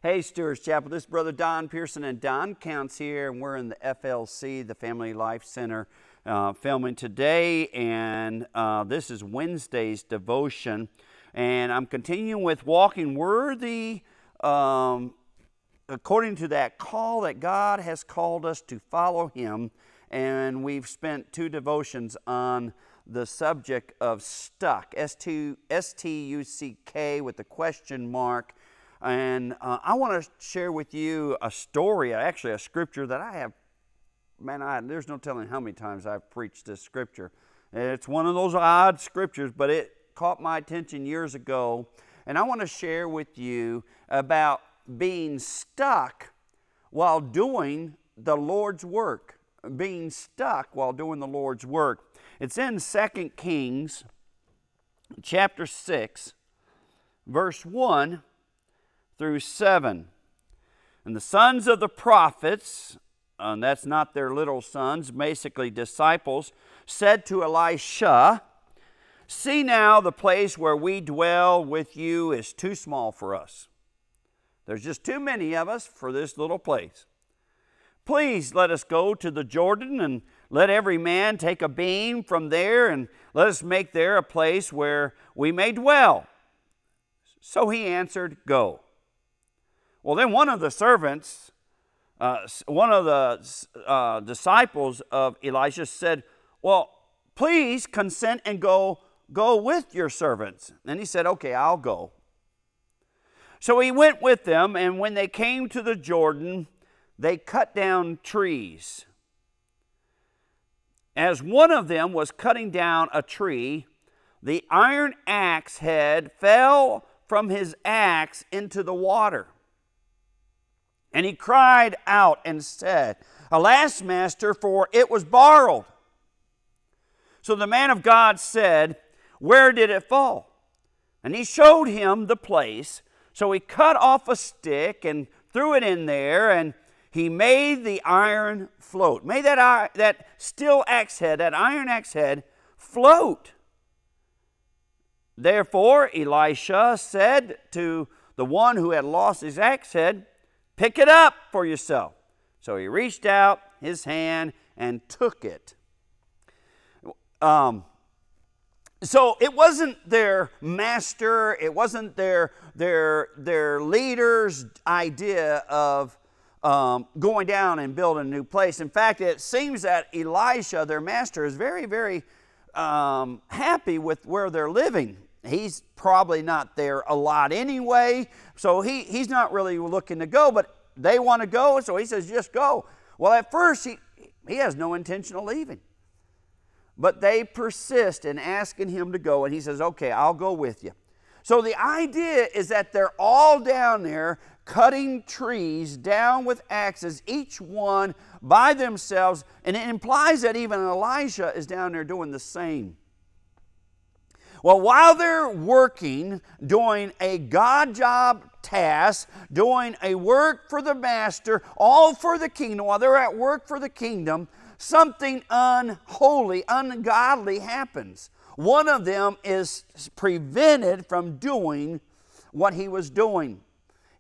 Hey, Stewart's Chapel, this is Brother Don Pierson, and Don Counts here, and we're in the FLC, the Family Life Center, filming today, and this is Wednesday's devotion, and I'm continuing with walking worthy according to that call that God has called us to follow Him, and we've spent 2 devotions on the subject of stuck, S-T-U-C-K with the question mark. And I want to share with you a story, actually a scripture that I have, there's no telling how many times I've preached this scripture. It's one of those odd scriptures, but it caught my attention years ago. And I want to share with you about being stuck while doing the Lord's work. Being stuck while doing the Lord's work. It's in 2 Kings chapter 6, verse 1 through 7. And the sons of the prophets, and that's not their little sons, basically disciples, said to Elisha, "See now, the place where we dwell with you is too small for us. There's just too many of us for this little place. Please let us go to the Jordan, and let every man take a beam from there, and let us make there a place where we may dwell." So he answered, "Go." Well, then one of the servants, one of the disciples of Elisha said, "Well, please consent and go with your servants." And he said, "Okay, I'll go." So he went with them, and when they came to the Jordan, they cut down trees. As one of them was cutting down a tree, the iron axe head fell from his axe into the water. And he cried out and said, "Alas, master, for it was borrowed." So the man of God said, "Where did it fall?" And he showed him the place. So he cut off a stick and threw it in there, and he made the iron float. Made that steel axe head, that iron axe head, float. Therefore Elisha said to the one who had lost his axe head, "Pick it up for yourself." So he reached out his hand and took it. So it wasn't their master, it wasn't their leader's idea of going down and building a new place. In fact, it seems that Elisha, their master, is very, very happy with where they're living. He's probably not there a lot anyway, so he's not really looking to go, but they want to go, so he says, "Just go." Well, at first, he has no intention of leaving. But they persist in asking him to go, and he says, "Okay, I'll go with you." So the idea is that they're all down there cutting trees down with axes, each one by themselves, and it implies that even Elisha is down there doing the same. Well, while they're working, doing a God job task, doing a work for the master, all for the kingdom, while they're at work for the kingdom, something unholy, ungodly happens. One of them is prevented from doing what he was doing.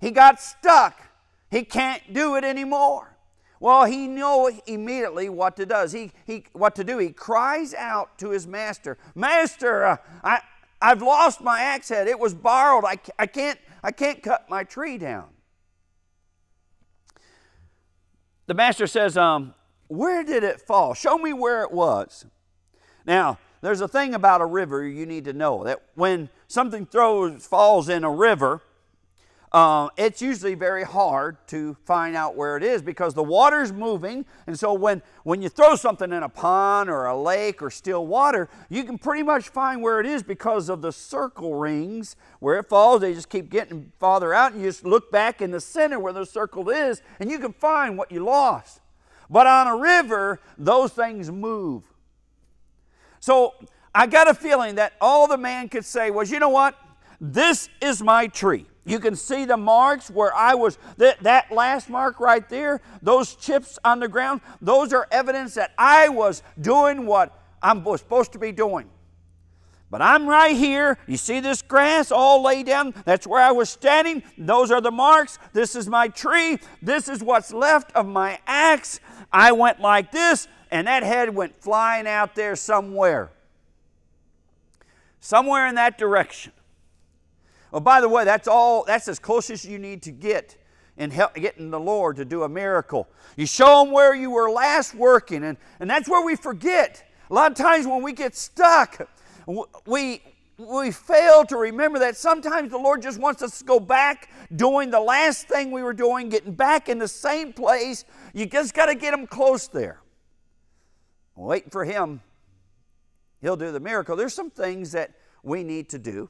He got stuck. He can't do it anymore. Well, he knows immediately what to do. He cries out to his master, "Master, I've lost my axe head. It was borrowed. I can't cut my tree down." The master says, "Where did it fall? Show me where it was." Now, there's a thing about a river you need to know, that when something falls in a river, it's usually very hard to find out where it is because the water's moving, and so when you throw something in a pond or a lake or still water, you can pretty much find where it is because of the circle rings. Where it falls, they just keep getting farther out, and you just look back in the center where the circle is, and you can find what you lost. But on a river, those things move. So I got a feeling that all the man could say was, "You know what? This is my tree." You can see the marks where I was, that last mark right there, those chips on the ground, those are evidence that I was doing what I was supposed to be doing. But I'm right here. You see this grass all laid down? That's where I was standing. Those are the marks. This is my tree. This is what's left of my axe. I went like this, and that head went flying out there somewhere. Somewhere in that direction. Well, by the way, that's as close as you need to get in getting the Lord to do a miracle. You show Him where you were last working, and that's where we forget. A lot of times when we get stuck, we fail to remember that sometimes the Lord just wants us to go back doing the last thing we were doing, getting back in the same place. You just got to get Him close there. Waiting for Him, He'll do the miracle. There's some things that we need to do.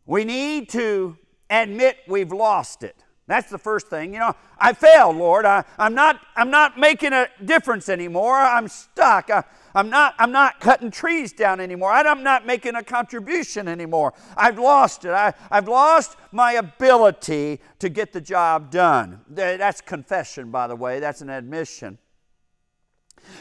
We need to admit we've lost it. That's the first thing. You know, I failed, Lord. I'm not making a difference anymore. I'm stuck. I'm not cutting trees down anymore. I'm not making a contribution anymore. I've lost it. I've lost my ability to get the job done. That's confession, by the way. That's an admission.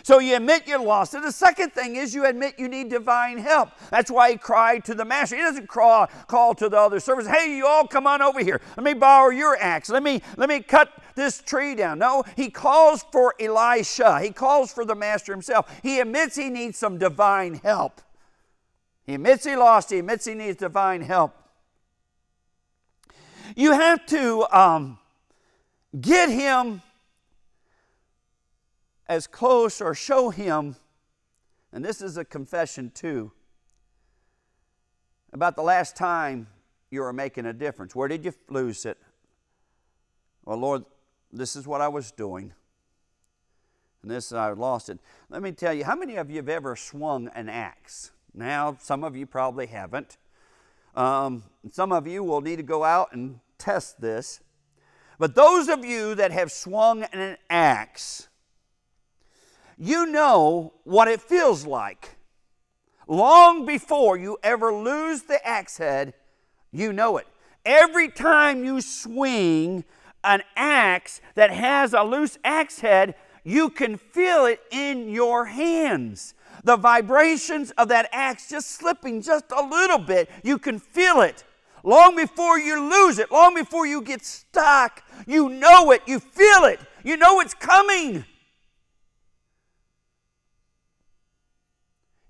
So you admit you lost it. The second thing is you admit you need divine help. That's why he cried to the master. He doesn't call to the other servants, hey, you all come on over here. Let me borrow your axe. Let me cut this tree down. No, he calls for Elisha. He calls for the master himself. He admits he needs some divine help. He admits he lost. He admits he needs divine help. You have to get him as close, or show him, and this is a confession too, about the last time you were making a difference. Where did you lose it? Well, Lord, this is what I was doing, and this I lost it. Let me tell you, how many of you have ever swung an axe? Now, some of you probably haven't. Some of you will need to go out and test this. But those of you that have swung an axe, you know what it feels like. Long before you ever lose the axe head, you know it. Every time you swing an axe that has a loose axe head, you can feel it in your hands. The vibrations of that axe just slipping just a little bit, you can feel it. Long before you lose it, long before you get stuck, you know it, you feel it, you know it's coming.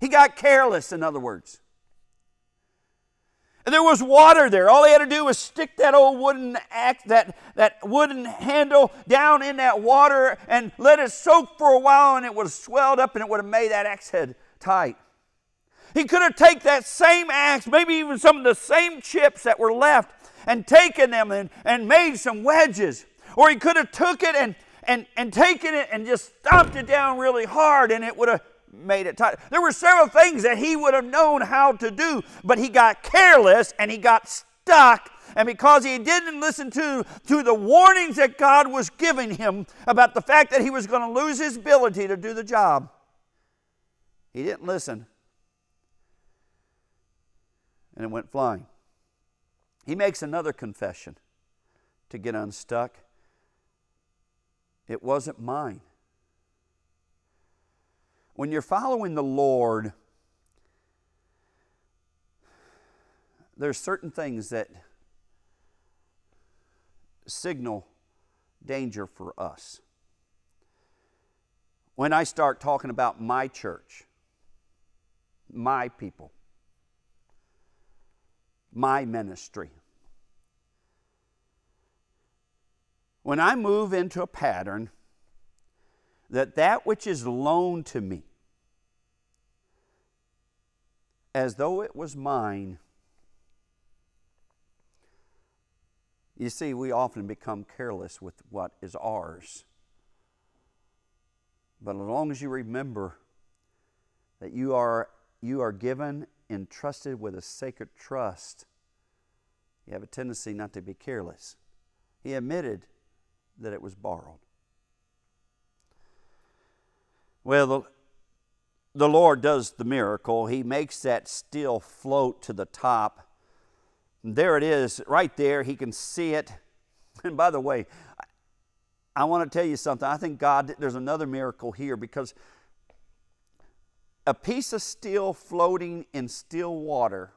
He got careless, in other words. And there was water there. All he had to do was stick that old wooden axe, that wooden handle down in that water and let it soak for a while, and it would have swelled up and it would have made that axe head tight. He could have taken that same axe, maybe even some of the same chips that were left, and taken them and made some wedges. Or he could have took it and taken it and just stomped it down really hard, and it would have made it tight. There were several things that he would have known how to do, but he got careless and he got stuck. And because he didn't listen to the warnings that God was giving him about the fact that he was going to lose his ability to do the job, he didn't listen. And it went flying. He makes another confession to get unstuck. It wasn't mine. When you're following the Lord, there's certain things that signal danger for us. When I start talking about my church, my people, my ministry, when I move into a pattern that which is loaned to me, as though it was mine, you see, we often become careless with what is ours. But as long as you remember that you are given, entrusted with a sacred trust, you have a tendency not to be careless. He admitted that it was borrowed. Well, the Lord does the miracle. He makes that steel float to the top. And there it is, right there. He can see it. And by the way, I want to tell you something. I think God, there's another miracle here, because A piece of steel floating in still water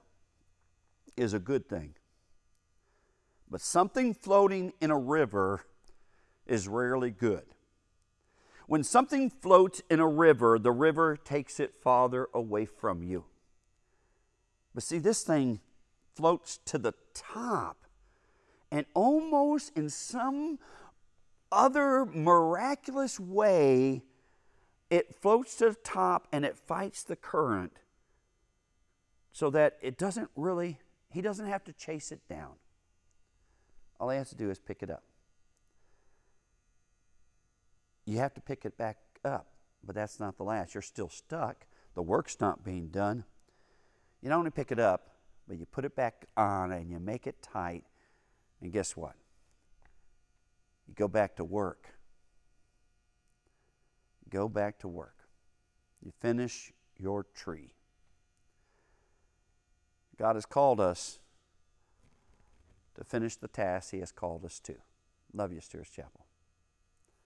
is a good thing. But something floating in a river is rarely good. When something floats in a river, the river takes it farther away from you. But see, this thing floats to the top, and almost in some other miraculous way, it floats to the top and it fights the current so that it doesn't really, he doesn't have to chase it down. All he has to do is pick it up. You have to pick it back up, but that's not the last. You're still stuck. The work's not being done. You not only pick it up, but you put it back on and you make it tight. And guess what? You go back to work. Go back to work. You finish your tree. God has called us to finish the task He has called us to. Love you, Stewart's Chapel.